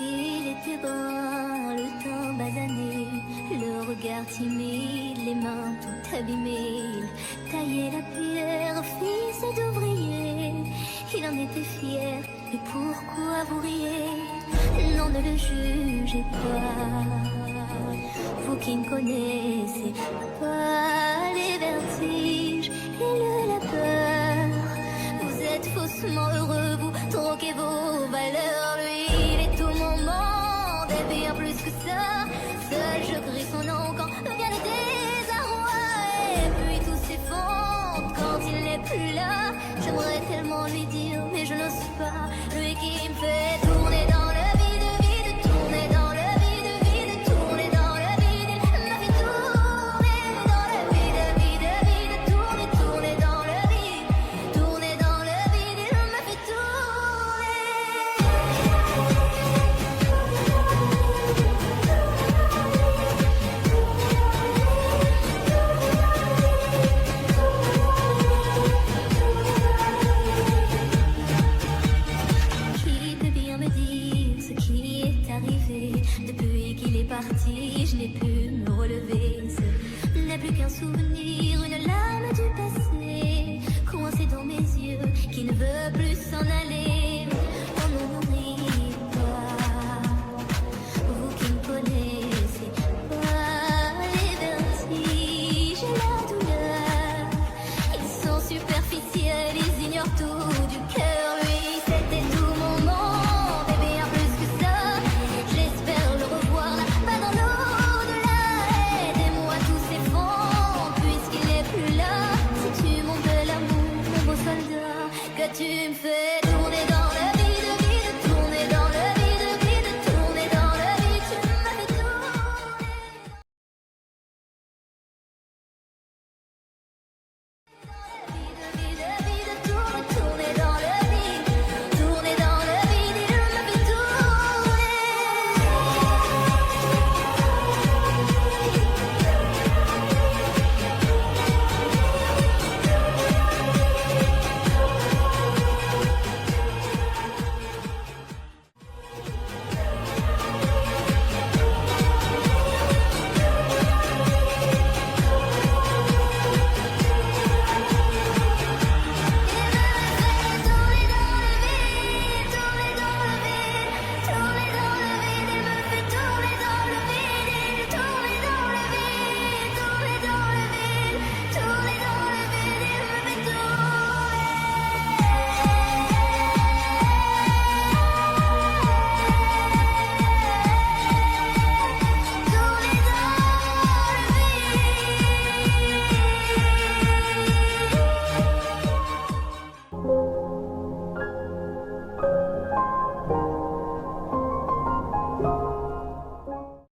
Il était brun, le teint basané, le regard timide, les mains toutes abîmées. Il taillait la pierre, fils d'ouvrier. Il en était fier, et pourquoi vous riez? Non, ne le jugez pas, vous qui ne connaissez pas les vertiges et la peur. Vous êtes faussement heureux, vous troquez vos valeurs. Lui, il est tout mon monde, et bien plus que ça. Seul je crie son nom quand vient le désarroi. Et puis tout s'effondre quand il n'est plus là. J'aimerais tellement lui dire, mais je n'ose pas. Lui qui me fait tourner dans le vide, vide, tourner dans le vide, vide, tourner dans le vide. Il m'a fait tourner dans le vide, vide, vide, tourner, tourner dans le vide, tourner dans le vide. Il m'a fait Qui peut bien me dire ce qui est arrivé? Depuis qu'il est parti, je n'ai pu me relever. Ce n'est plus qu'un souvenir.